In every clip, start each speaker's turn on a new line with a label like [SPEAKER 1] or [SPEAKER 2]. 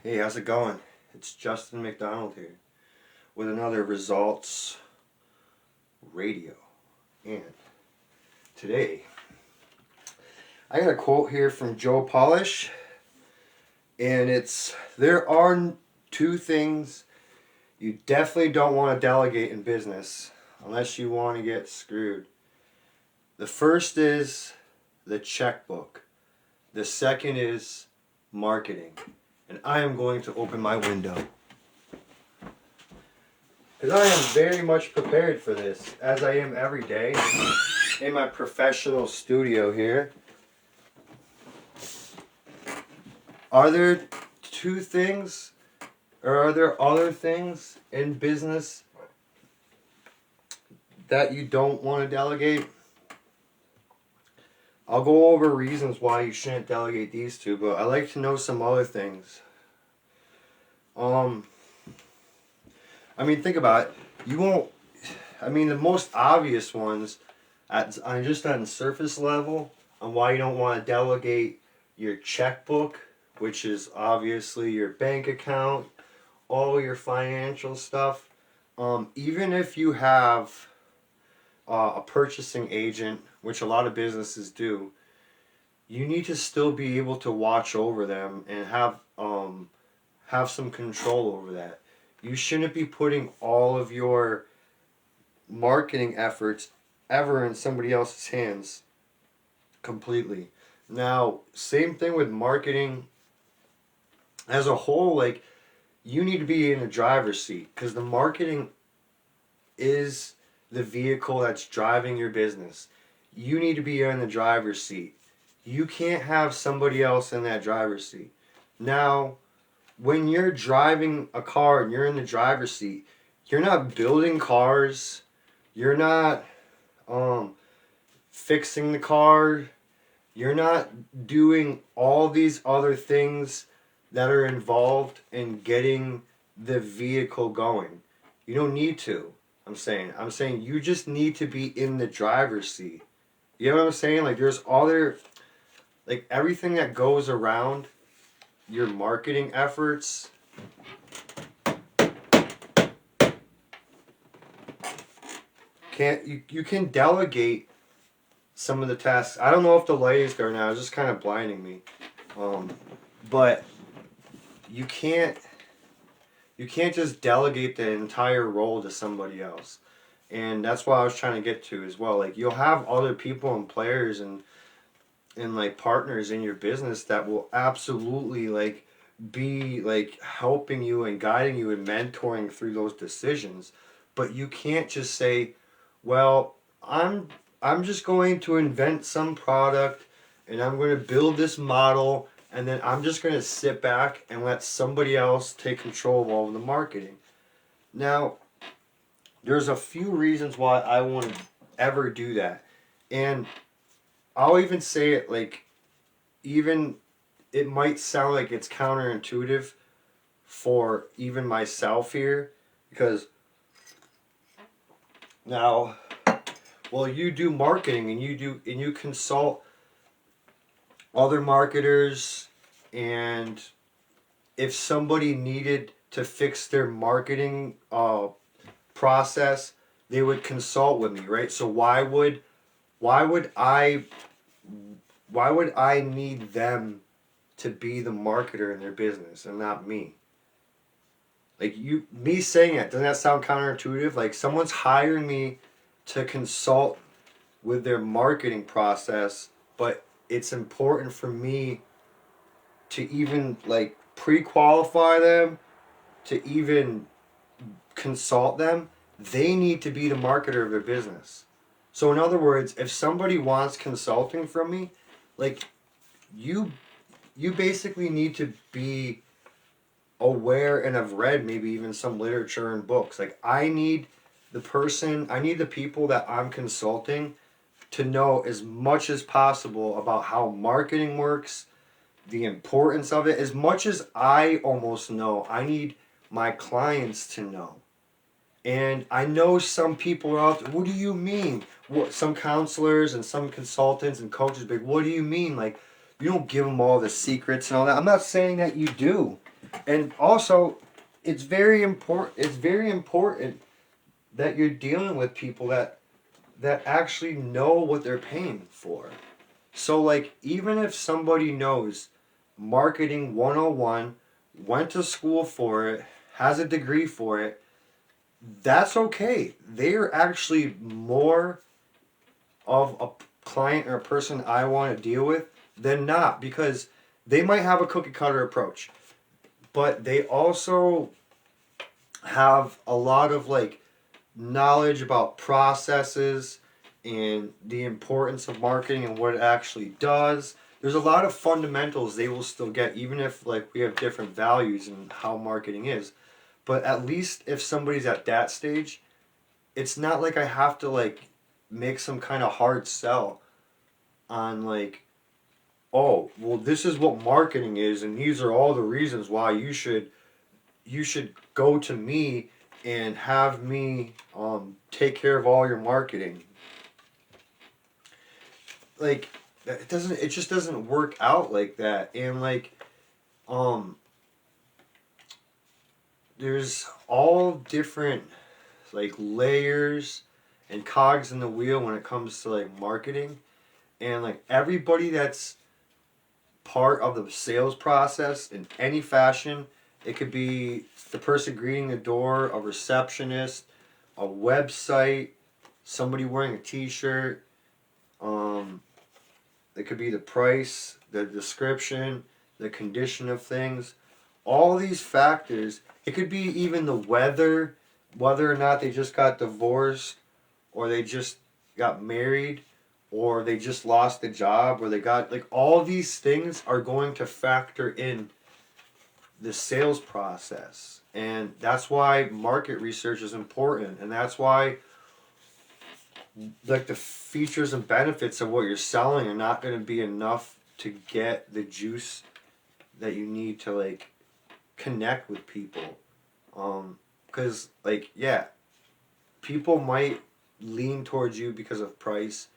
[SPEAKER 1] Hey, how's it going? It's Justin McDonald here with another Results Radio. And today, I got a quote here from Joe Polish, and it's, there are two things you definitely don't want to delegate in business unless you want to get screwed. The first is the checkbook. The second is marketing. And I am going to open my window, because I am very much prepared for this, as I am every day in my professional studio here. Are there two things, or are there other things in business that you don't want to delegate? I'll go over reasons why you shouldn't delegate these two, but I like to know some other things. Think about it. You won't. The most obvious ones, just on surface level, on why you don't want to delegate your checkbook, which is obviously your bank account, all your financial stuff. Even if you have a purchasing agent, which a lot of businesses do, you need to still be able to watch over them and have some control over that. You shouldn't be putting all of your marketing efforts ever in somebody else's hands completely. Now, same thing with marketing as a whole. Like, you need to be in the driver's seat, because the marketing is the vehicle that's driving your business. You need to be in the driver's seat. You can't have somebody else in that driver's seat. Now, when you're driving a car and you're in the driver's seat, you're not building cars. You're not fixing the car. You're not doing all these other things that are involved in getting the vehicle going. You don't need to. I'm saying you just need to be in the driver's seat. You know what I'm saying? Like, there's other, like, everything that goes around your marketing efforts. You can delegate some of the tasks. I don't know if the lighting's going now. It's just kind of blinding me. But you can't just delegate the entire role to somebody else. And that's what I was trying to get to as well. Like, you'll have other people and players and like partners in your business that will absolutely like be like helping you and guiding you and mentoring through those decisions. But you can't just say, well, I'm just going to invent some product and I'm going to build this model, and then I'm just going to sit back and let somebody else take control of all of the marketing. Now, there's a few reasons why I won't ever do that. And I'll even say it like, even it might sound like it's counterintuitive for even myself here, because now, well, you do marketing and you consult other marketers, and if somebody needed to fix their marketing process, they would consult with me, right? So why would I need them to be the marketer in their business and not me? Like, me saying it, doesn't that sound counterintuitive? Like, someone's hiring me to consult with their marketing process, but it's important for me to even like pre-qualify them, to even consult them. They need to be the marketer of their business. So in other words, if somebody wants consulting from me, like, you basically need to be aware and have read maybe even some literature and books. Like, I need the people that I'm consulting to know as much as possible about how marketing works, the importance of it. As much as I almost know, I need my clients to know. And I know some people are out there, what do you mean? What, some counselors and some consultants and coaches, what do you mean? Like, you don't give them all the secrets and all that. I'm not saying that you do. And also, it's very important. It's very important that you're dealing with people that actually know what they're paying for. So like even if somebody knows marketing 101, went to school for it, has a degree for it, that's okay. They're actually more of a client or a person I want to deal with than not, because they might have a cookie cutter approach, but they also have a lot of like knowledge about processes and the importance of marketing and what it actually does. There's a lot of fundamentals they will still get, even if like we have different values in how marketing is. But at least if somebody's at that stage, it's not like I have to like make some kind of hard sell on like, oh, well this is what marketing is and these are all the reasons why you should go to me and have me take care of all your marketing. Like it just doesn't work out like that. And like um there's all different like layers and cogs in the wheel when it comes to like marketing, and like everybody that's part of the sales process in any fashion. It could be the person greeting the door, a receptionist, a website, somebody wearing a t-shirt. Um, it could be the price, the description, the condition of things. All these factors. It could be even the weather, whether or not they just got divorced, or they just got married, or they just lost a job, or they got like all these things are going to factor in the sales process. And that's why market research is important, and that's why like the features and benefits of what you're selling are not going to be enough to get the juice that you need to like connect with people. Because like yeah, people might lean towards you because of price.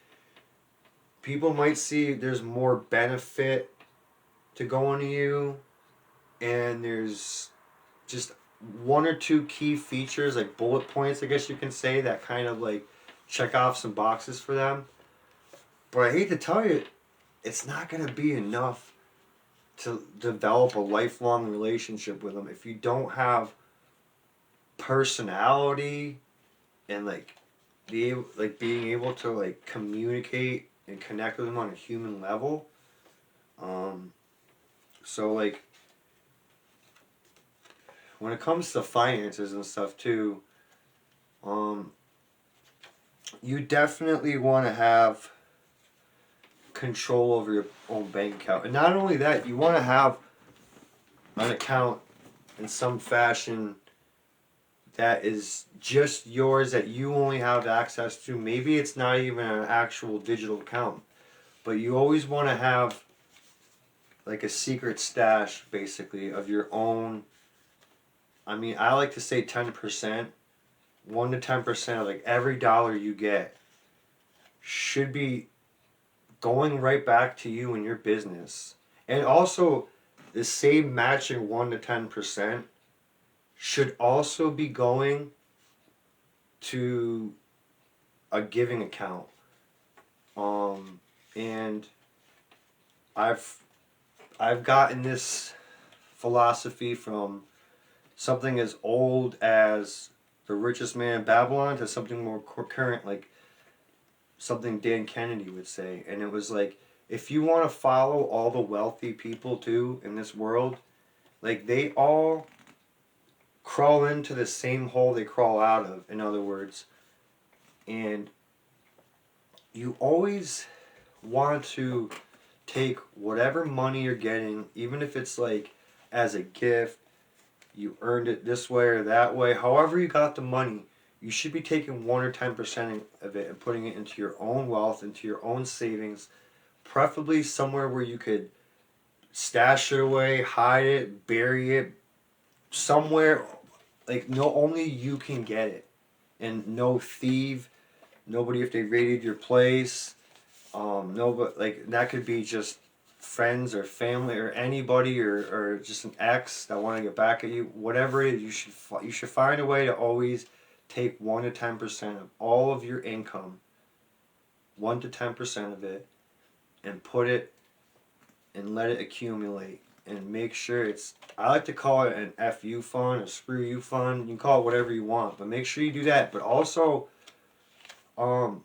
[SPEAKER 1] People might see there's more benefit to going to you, and there's just one or two key features, like bullet points, I guess you can say, that kind of like check off some boxes for them. But I hate to tell you, it's not going to be enough to develop a lifelong relationship with them if you don't have personality and like being able to like communicate and connect with them on a human level. Um, so like when it comes to finances and stuff too, um, you definitely want to have control over your own bank account. And not only that, you want to have an account in some fashion that is just yours, that you only have access to. Maybe it's not even an actual digital account, but you always want to have like a secret stash basically of your own. I mean, I like to say 10%, 1 to 10% of like every dollar you get should be going right back to you and your business. And also, the same matching 1 to 10% should also be going to a giving account. And I've gotten this philosophy from something as old as The Richest Man in Babylon to something more current, like something Dan Kennedy would say. And it was like, if you want to follow all the wealthy people too in this world, like they all crawl into the same hole they crawl out of, in other words. And you always want to take whatever money you're getting, even if it's like as a gift, you earned it this way or that way, however you got the money, you should be taking 1 or 10% of it and putting it into your own wealth, into your own savings, preferably somewhere where you could stash it away, hide it, bury it, somewhere like no only you can get it, and no thief, nobody if they raided your place, no, but like that could be just friends or family or anybody or just an ex that want to get back at you, whatever it is, you should find a way to always take 1 to 10% of all of your income, 1 to 10% of it, and put it and let it accumulate. And make sure I like to call it an FU fund, a screw you fund. You can call it whatever you want, but make sure you do that. But also, 1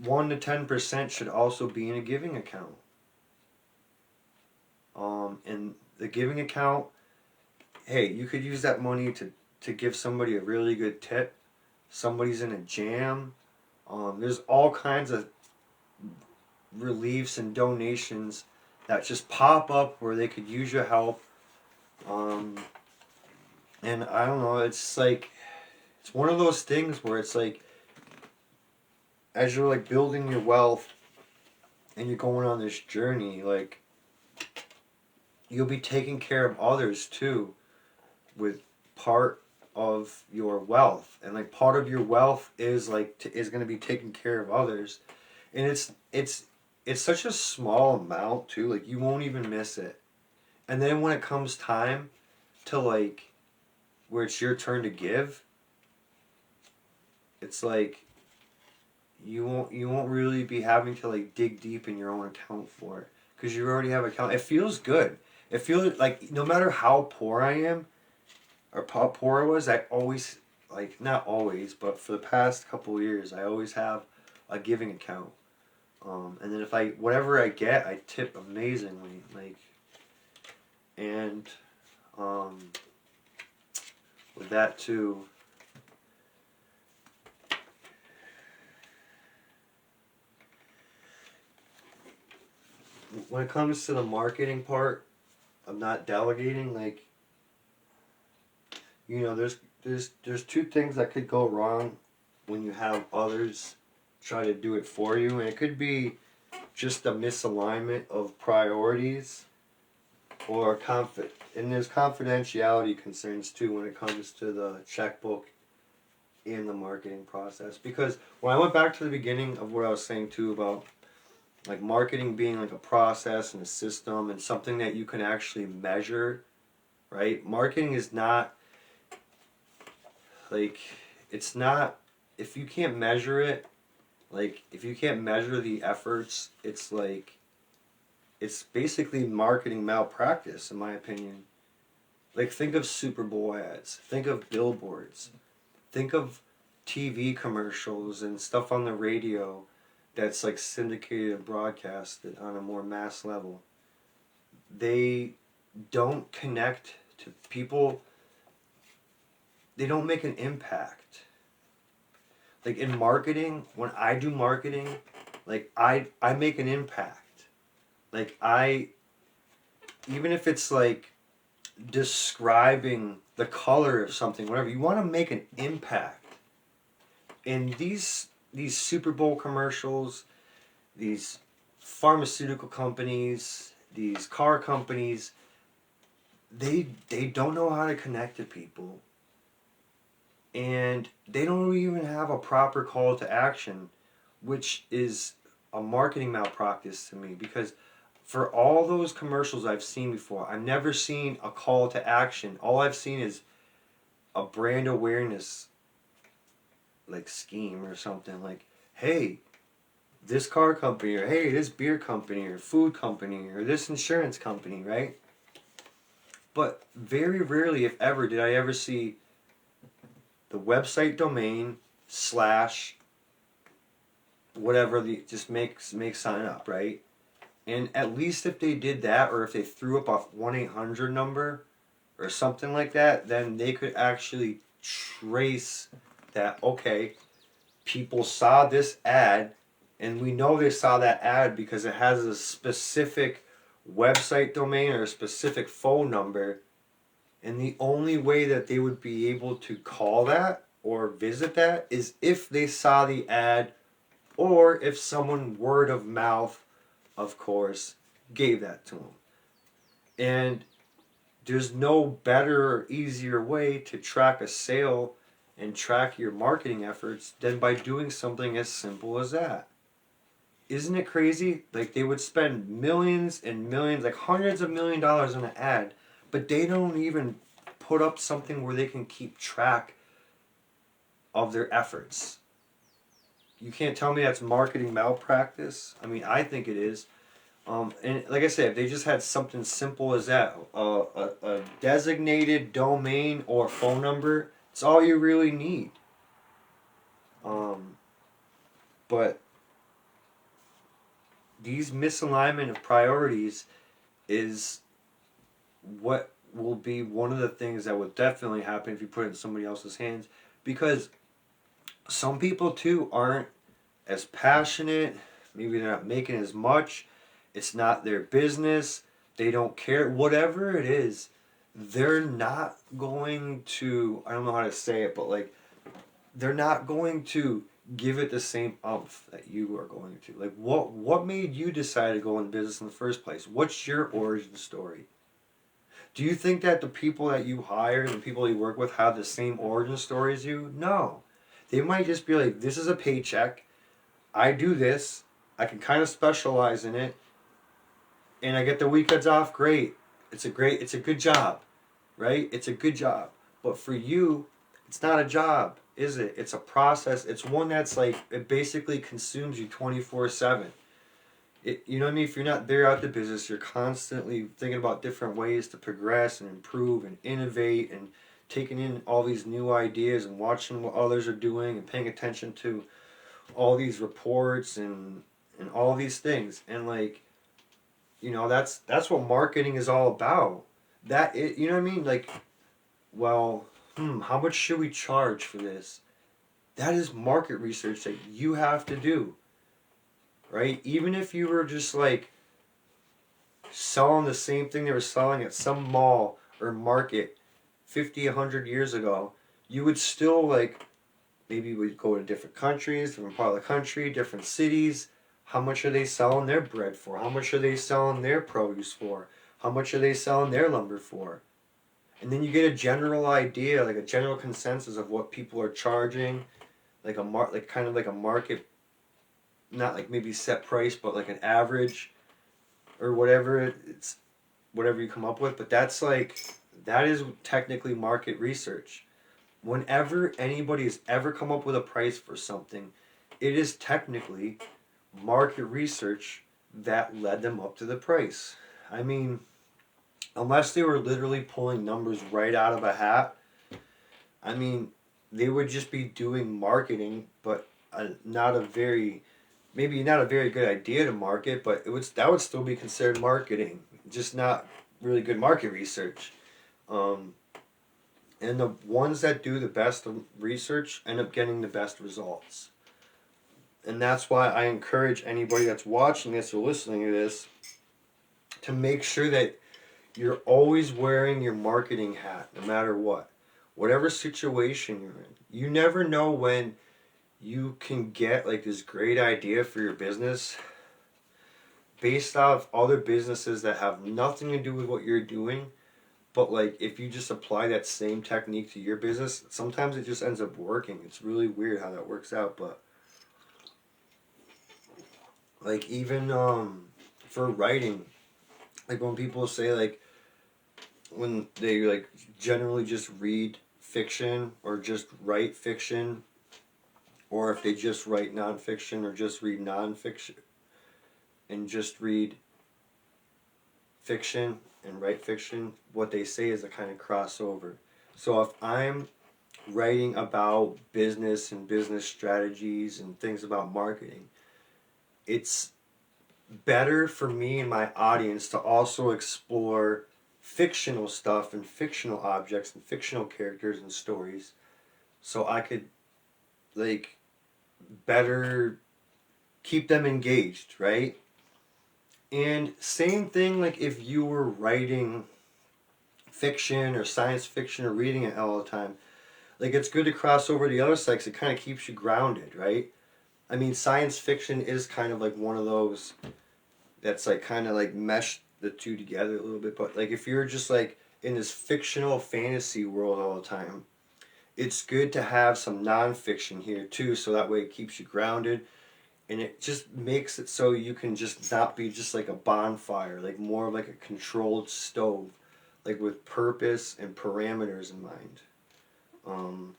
[SPEAKER 1] to 10% should also be in a giving account. And the giving account, hey, you could use that money to give somebody a really good tip. Somebody's in a jam. There's all kinds of reliefs and donations that just pop up where they could use your help. And I don't know, it's like, it's one of those things where it's like, as you're like building your wealth and you're going on this journey, like, you'll be taking care of others too with part of your wealth. And like part of your wealth is like is going to be taking care of others. And it's such a small amount too, like you won't even miss it. And then when it comes time to like where it's your turn to give, it's like you won't really be having to like dig deep in your own account for it because you already have an account. It feels good. It feels like no matter how poor I am or how poor I was, I always, like, not always, but for the past couple of years, I always have a giving account. And then whatever I get, I tip amazingly, like, and, with that too, when it comes to the marketing part of not delegating, like, you know, there's two things that could go wrong when you have others try to do it for you, and it could be just a misalignment of priorities or and there's confidentiality concerns too when it comes to the checkbook in the marketing process. Because when I went back to the beginning of what I was saying too about like marketing being like a process and a system and something that you can actually measure, right? Marketing is not like, it's not, if you can't measure it, like if you can't measure the efforts, it's like, it's basically marketing malpractice in my opinion. Like think of Super Bowl ads, think of billboards, think of TV commercials and stuff on the radio that's like syndicated and broadcasted on a more mass level. They don't connect to people. They don't make an impact. Like in marketing, when I do marketing, like I make an impact. Like even if it's like describing the color of something, whatever, you want to make an impact. And these Super Bowl commercials, these pharmaceutical companies, these car companies, they don't know how to connect to people. And they don't even have a proper call to action, which is a marketing malpractice to me, because for all those commercials I've seen before, I've never seen a call to action. All I've seen is a brand awareness like scheme or something like, hey, this car company, or hey, this beer company, or food company, or this insurance company, right? But very rarely, if ever, did I ever see the website domain / whatever just make sign up, right? And at least if they did that, or if they threw up a 1-800 number or something like that, then they could actually trace that, okay, people saw this ad, and we know they saw that ad because it has a specific website domain or a specific phone number. And the only way that they would be able to call that or visit that is if they saw the ad, or if someone word of mouth, of course, gave that to them. And there's no better or easier way to track a sale and track your marketing efforts than by doing something as simple as that. isn't it crazy? Like they would spend millions and millions, like hundreds of $1 million on an ad, but they don't even put up something where they can keep track of their efforts. You can't tell me that's marketing malpractice. I mean, I think it is. And like I said, if they just had something simple as that, a designated domain or phone number, it's all you really need. But these misalignment of priorities is what will be one of the things that will definitely happen if you put it in somebody else's hands, because some people too aren't as passionate, maybe they're not making as much, it's not their business, they don't care, whatever it is, they're not going to, I don't know how to say it, but like they're not going to give it the same umph that you are going to. Like what made you decide to go in business in the first place? What's your origin story? Do you think that the people that you hire, the people you work with, have the same origin story as you? No. They might just be like, this is a paycheck, I do this, I can kind of specialize in it, and I get the weekends off, great. It's a good job, right? It's a good job. But for you, it's not a job, is it? It's a process. It's one that's like, it basically consumes you 24/7. You know what I mean? If you're not there out the business, you're constantly thinking about different ways to progress and improve and innovate and taking in all these new ideas and watching what others are doing and paying attention to all these reports and all these things. And like, that's what marketing is all about. You know what I mean? Like, well, how much should we charge for this? That is market research that you have to do, right? Even if you were just like selling the same thing they were selling at some mall or market 50, 100 years ago, you would still like, maybe we'd go to different countries, different part of the country, different cities. How much are they selling their bread for? How much are they selling their produce for? How much are they selling their lumber for? And then you get a general idea, like a general consensus of what people are charging, like like kind of like a market, not like maybe set price, but like an average, or whatever it's, whatever you come up with. But that is technically market research. Whenever anybody has ever come up with a price for something, it is technically market research that led them up to the price. I mean, unless they were literally pulling numbers right out of a hat, I mean, they would just be doing marketing, but maybe not a very good idea to market, but that would still be considered marketing, just not really good market research. And the ones that do the best research end up getting the best results. And that's why I encourage anybody that's watching this or listening to this to make sure that you're always wearing your marketing hat, no matter what. Whatever situation you're in. You never know when you can get like this great idea for your business based off other businesses that have nothing to do with what you're doing. But like, if you just apply that same technique to your business, sometimes it just ends up working. It's really weird how that works out. But like, even for writing, like when people say like, when they like generally just read fiction or just write fiction, or if they just write nonfiction or just read nonfiction and just read fiction and write fiction, what they say is a kind of crossover. So if I'm writing about business and business strategies and things about marketing, it's better for me and my audience to also explore fictional stuff and fictional objects and fictional characters and stories, so I could like better keep them engaged, right? And same thing, like if you were writing fiction or science fiction or reading it all the time, like it's good to cross over to the other side because it kind of keeps you grounded, right? I mean, science fiction is kind of like one of those that's like kind of like mesh the two together a little bit. But like if you're just like in this fictional fantasy world all the time, it's good to have some nonfiction here too, so that way it keeps you grounded. and it just makes it so you can just not be just like a bonfire, like more of like a controlled stove, like with purpose and parameters in mind. Um,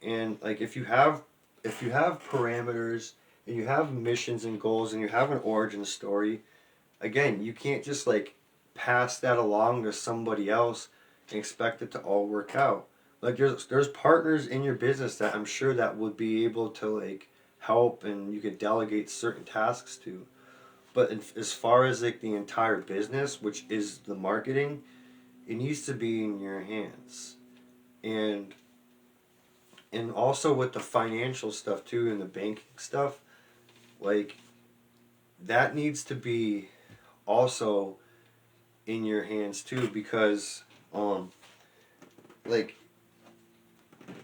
[SPEAKER 1] and like if you have parameters and you have missions and goals and you have an origin story, again, you can't just like pass that along to somebody else and expect it to all work out. Like there's partners in your business that I'm sure that would be able to like help and you could delegate certain tasks to. But as far as like the entire business, which is the marketing, it needs to be in your hands. And also with the financial stuff too and the banking stuff, like that needs to be also in your hands too because um like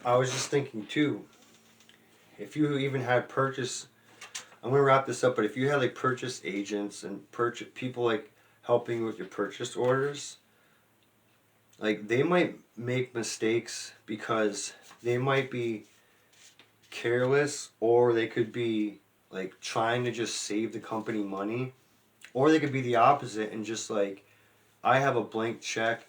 [SPEAKER 1] I was just thinking too, if you even had purchase, I'm gonna wrap this up, but if you had like purchase agents and purchase people like helping with your purchase orders, like they might make mistakes because they might be careless or they could be like trying to just save the company money, or they could be the opposite and just like, I have a blank check,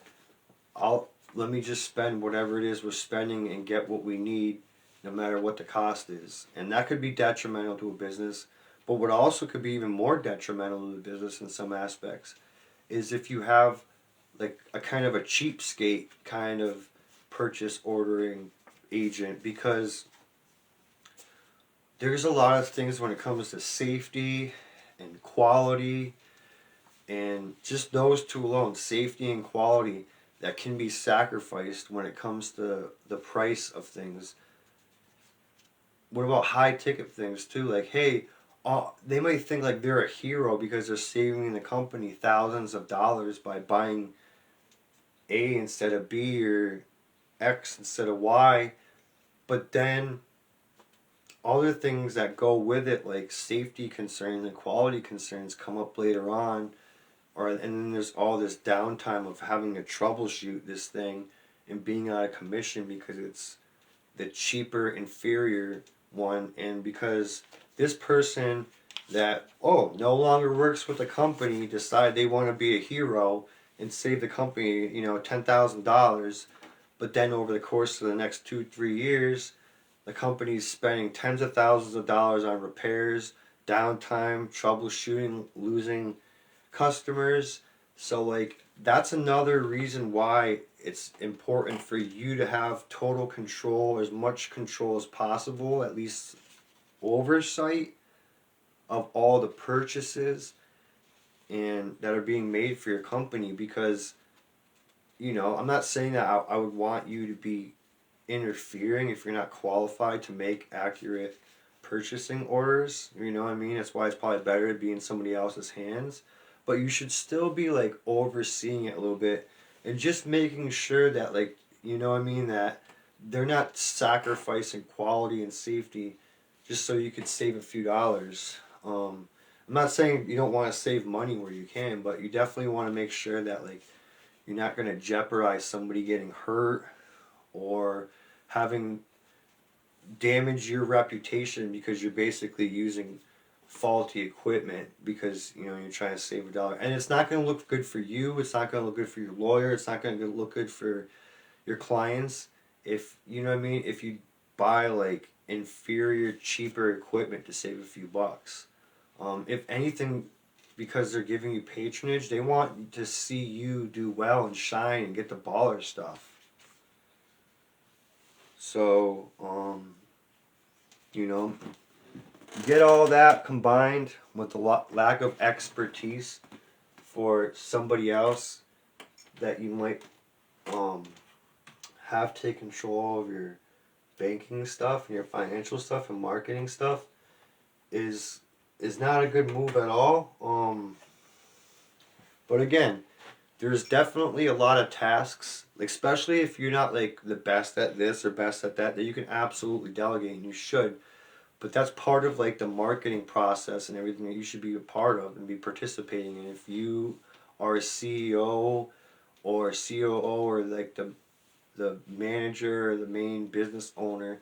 [SPEAKER 1] I'll let me just spend whatever it is we're spending and get what we need no matter what the cost is. And that could be detrimental to a business. But what also could be even more detrimental to the business in some aspects is if you have like a kind of a cheapskate kind of purchase ordering agent, because there's a lot of things when it comes to safety and quality and just those two alone, safety and quality, that can be sacrificed when it comes to the price of things. What about high ticket things too? Like, hey, they might think like they're a hero because they're saving the company thousands of dollars by buying A instead of B or X instead of Y, but then other things that go with it, like safety concerns and quality concerns, come up later on, or and then there's all this downtime of having to troubleshoot this thing and being out of commission because it's the cheaper inferior one, and because this person that no longer works with the company decide they want to be a hero and save the company $10,000, but then over the course of the next 2-3 years the company's spending tens of thousands of dollars on repairs, downtime, troubleshooting, losing customers. So like that's another reason why it's important for you to have total control, as much control as possible, at least oversight of all the purchases and that are being made for your company. Because I'm not saying that I would want you to be interfering if you're not qualified to make accurate purchasing orders. You know what I mean? That's why it's probably better to be in somebody else's hands. But you should still be like overseeing it a little bit and just making sure that like that they're not sacrificing quality and safety just so you could save a few dollars. I'm not saying you don't want to save money where you can, but you definitely want to make sure that like you're not going to jeopardize somebody getting hurt or having damage your reputation because you're basically using faulty equipment because you're trying to save a dollar, and it's not going to look good for you, it's not going to look good for your lawyer, it's not going to look good for your clients if if you buy like inferior cheaper equipment to save a few bucks. If anything, because they're giving you patronage, they want to see you do well and shine and get the baller stuff. So get all that combined with the lack of expertise for somebody else that you might have take control of your banking stuff and your financial stuff and marketing stuff is not a good move at all. But again, there's definitely a lot of tasks, especially if you're not like the best at this or best at that you can absolutely delegate, and you should. But that's part of like the marketing process and everything that you should be a part of and be participating in. If you are a CEO or a COO or like the manager or the main business owner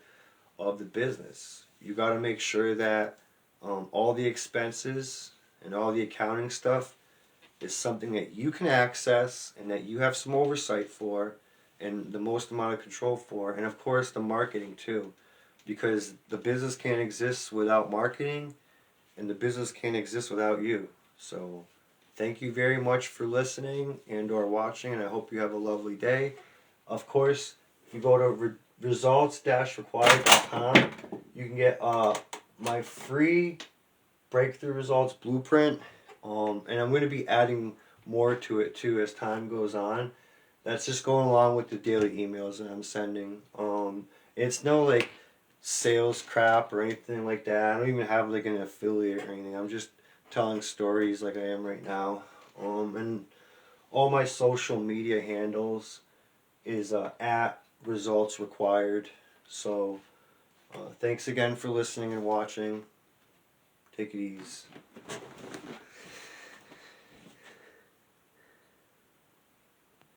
[SPEAKER 1] of the business, you got to make sure that All the expenses and all the accounting stuff is something that you can access and that you have some oversight for and the most amount of control for. And of course, the marketing too, because the business can't exist without marketing and the business can't exist without you. So thank you very much for listening and or watching, and I hope you have a lovely day. Of course, if you go to results-required.com, you can get my free breakthrough results blueprint, and I'm going to be adding more to it too as time goes on. That's just going along with the daily emails that I'm sending. It's no like sales crap or anything like that. I don't even have like an affiliate or anything. I'm just telling stories like I am right now. And all my social media handles is at results required. So thanks again for listening and watching. Take it easy.